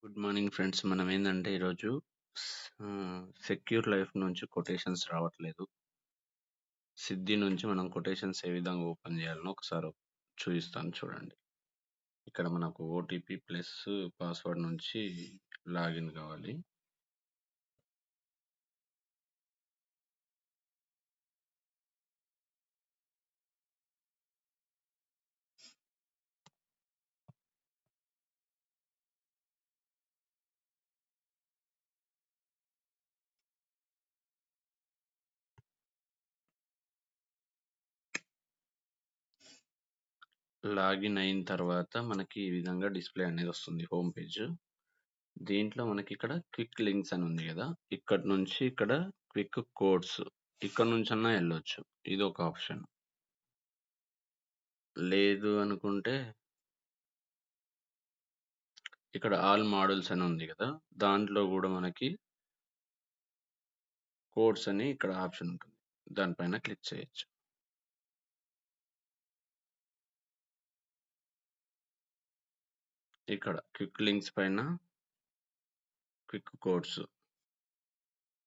Good morning friends. మనం ఏందంటే ఈరోజు సెక్యూర్ లైఫ్ నుంచి కొటేషన్స్ రావట్లేదు. సిద్ధి నుంచి మనం కొటేషన్స్ ఏ విధంగా ఓపెన్ చేయాలనో ఒకసారి చూపిస్తాను చూడండి. ఇక్కడ మనకు ఓటీపీ ప్లస్ పాస్వర్డ్ నుంచి లాగిన్ కావాలి. లాగిన్ అయిన తర్వాత మనకి ఈ విధంగా డిస్ప్లే అనేది వస్తుంది హోమ్ పేజ్. దీంట్లో మనకి ఇక్కడ క్విక్ లింక్స్ అని ఉంది కదా, ఇక్కడ నుంచి ఇక్కడ క్విక్ కోడ్స్ ఇక్కడ నుంచన్నా వెళ్ళొచ్చు. ఇది ఒక ఆప్షన్. లేదు అనుకుంటే ఇక్కడ ఆల్ మోడల్స్ అని ఉంది కదా, దాంట్లో కూడా మనకి కోడ్స్ అని ఇక్కడ ఆప్షన్ ఉంటుంది. దానిపైన క్లిక్ చేయొచ్చు. ఇక్కడ క్విక్ లింక్స్ పైన క్విక్ కోడ్స్,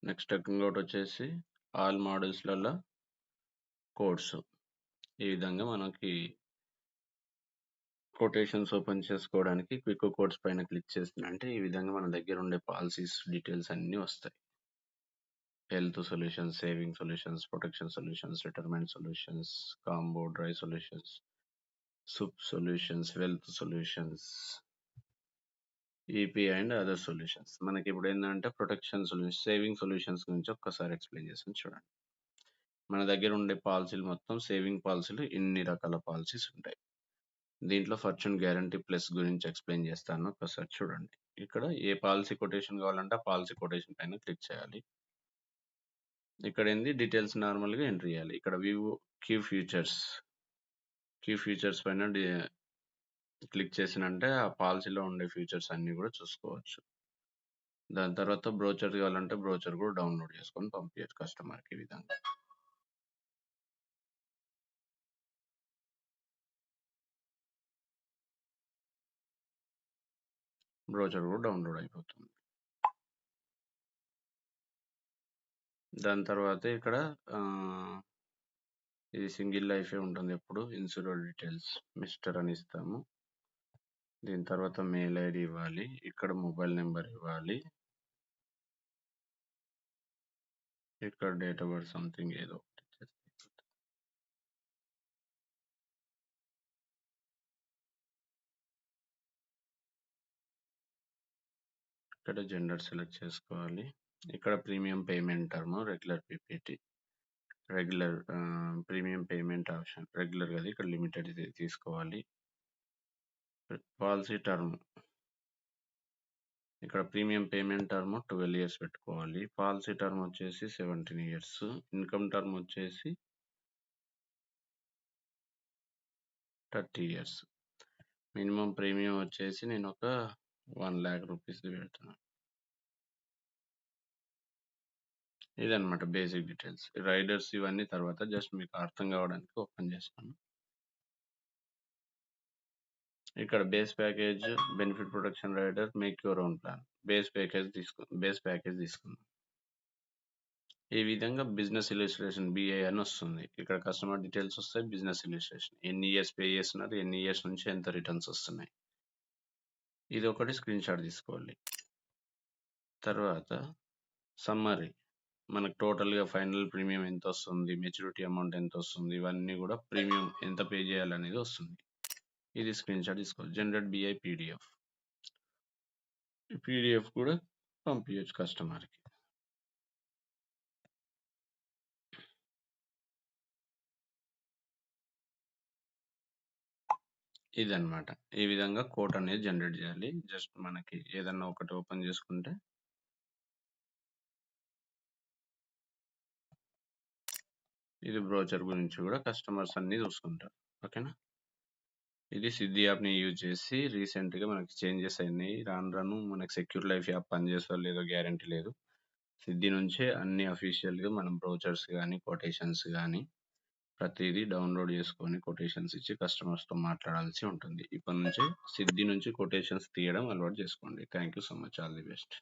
నెక్స్ట్ ఇంకోటి వచ్చేసి ఆల్ మోడల్స్లలో కోడ్స్. ఈ విధంగా మనకి కొటేషన్స్ ఓపెన్ చేసుకోవడానికి క్విక్ కోడ్స్ పైన క్లిక్ చేసినంటే ఈ విధంగా మన దగ్గర ఉండే పాలసీస్ డీటెయిల్స్ అన్నీ వస్తాయి. Health solutions, saving solutions, protection solutions, retirement solutions, combo dry solutions, soup solutions, wealth solutions, EP and other solutions. మనకి ఇప్పుడు ఏంటంటే ప్రొటెక్షన్ సొల్యూషన్స్, సేవింగ్ సొల్యూషన్స్ గురించి ఒక్కసారి ఎక్స్ప్లెయిన్ చేస్తాను చూడండి. మన దగ్గర ఉండే పాలసీలు మొత్తం సేవింగ్ పాలసీలు ఇన్ని రకాల పాలసీస్ ఉంటాయి. దీంట్లో ఫార్చ్యూన్ గ్యారంటీ ప్లస్ గురించి ఎక్స్ప్లెయిన్ చేస్తాను, ఒకసారి చూడండి. ఇక్కడ ఏ పాలసీ కొటేషన్ కావాలంటే ఆ పాలసీ కొటేషన్ పైన క్లిక్ చేయాలి. ఇక్కడ ఏంది డీటెయిల్స్ నార్మల్గా ఎంట్రీ చేయాలి. ఇక్కడ వివో కీ ఫీచర్స్ పైన క్లిక్ చేసినంటే ఆ పాలసీలో ఉండే ఫీచర్స్ అన్ని కూడా చూసుకోవచ్చు. దాని తర్వాత బ్రోచర్ కావాలంటే బ్రోచర్ కూడా డౌన్లోడ్ చేసుకొని పంపించచ్చు కస్టమర్కి. ఈ విధంగా బ్రోచర్ కూడా డౌన్లోడ్ అయిపోతుంది. దాని తర్వాత ఇక్కడ ఇది సింగిల్ లైఫే ఉంటుంది ఎప్పుడు. ఇన్సూరెన్స్ డీటెయిల్స్ మిస్టర్ అని ఇస్తాము. దీని తర్వాత మెయిల్ ఐడి ఇవ్వాలి, ఇక్కడ మొబైల్ నెంబర్ ఇవ్వాలి, ఇక్కడ డేట్ ఆఫ్ బర్త్ సంథింగ్ ఏదో ఇక్కడ జెండర్ సెలెక్ట్ చేసుకోవాలి. ఇక్కడ premium payment term regular PPT, regular premium payment option regular కదా, ఇక్కడ లిమిటెడ్ తీసుకోవాలి. పాలసీ టర్మ్ ఇక్కడ ప్రీమియం పేమెంట్ టర్మ్ 12 years పెట్టుకోవాలి. పాలసీ టర్మ్ వచ్చేసి 17 years. ఇన్కమ్ టర్మ్ వచ్చేసి 30 years. మినిమం ప్రీమియం వచ్చేసి నేను ఒక 1 lakh rupees పెడుతున్నాను. ఇదన్నమాట బేసిక్ డీటెయిల్స్. రైడర్స్ ఇవన్నీ తర్వాత జస్ట్ మీకు అర్థం కావడానికి ఓపెన్ చేస్తాను. ఇక్కడ base package, benefit protection rider, make your own plan. Base package తీసుకుందాం. ఈ విధంగా బిజినెస్ ఇలిస్ట్రేషన్ బిఐ అని వస్తుంది. ఇక్కడ కస్టమర్ డీటెయిల్స్ వస్తాయి, బిజినెస్ ఇలిస్ట్రేషన్, ఎన్ని ఇయర్స్ పే చేస్తున్నారు, ఎన్ని ఇయర్స్ నుంచి ఎంత రిటర్న్స్ వస్తున్నాయి. ఇది ఒకటి స్క్రీన్ షాట్ తీసుకోవాలి. తర్వాత సమ్మరీ, మనకు టోటల్గా ఫైనల్ ప్రీమియం ఎంత వస్తుంది, మెచ్యూరిటీ అమౌంట్ ఎంత వస్తుంది, ఇవన్నీ కూడా ప్రీమియం ఎంత పే చేయాలనేది వస్తుంది. ఇది స్క్రీన్ షాట్ తీసుకోవాలి. జనరేట్ బిఐ పీడిఎఫ్ కూడా పంపించచ్చు కస్టమర్కి. ఇదన్నమాట. ఈ విధంగా కోడ్ అనేది జనరేట్ చేయాలి. జస్ట్ మనకి ఏదన్నా ఒకటి ఓపెన్ చేసుకుంటే ఇది బ్రోచర్ గురించి కూడా కస్టమర్స్ అన్ని చూసుకుంటారు. ఓకేనా. ఇది సిద్ధి యాప్ని యూజ్ చేసి రీసెంట్గా మనకి చేంజెస్ అయినాయి. రాను మనకి సెక్యూర్ లైఫ్ యాప్ పనిచేస్తో లేదో గ్యారంటీ లేదు. సిద్ధి నుంచే అన్ని అఫీషియల్గా మనం బ్రోచర్స్ కానీ కొటేషన్స్ కానీ ప్రతిదీ డౌన్లోడ్ చేసుకొని కొటేషన్స్ ఇచ్చి కస్టమర్స్తో మాట్లాడాల్సి ఉంటుంది. ఇప్పటి నుంచే సిద్ధి నుంచి కొటేషన్స్ తీయడం అలవాటు చేసుకోండి. Thank you so much. All the best.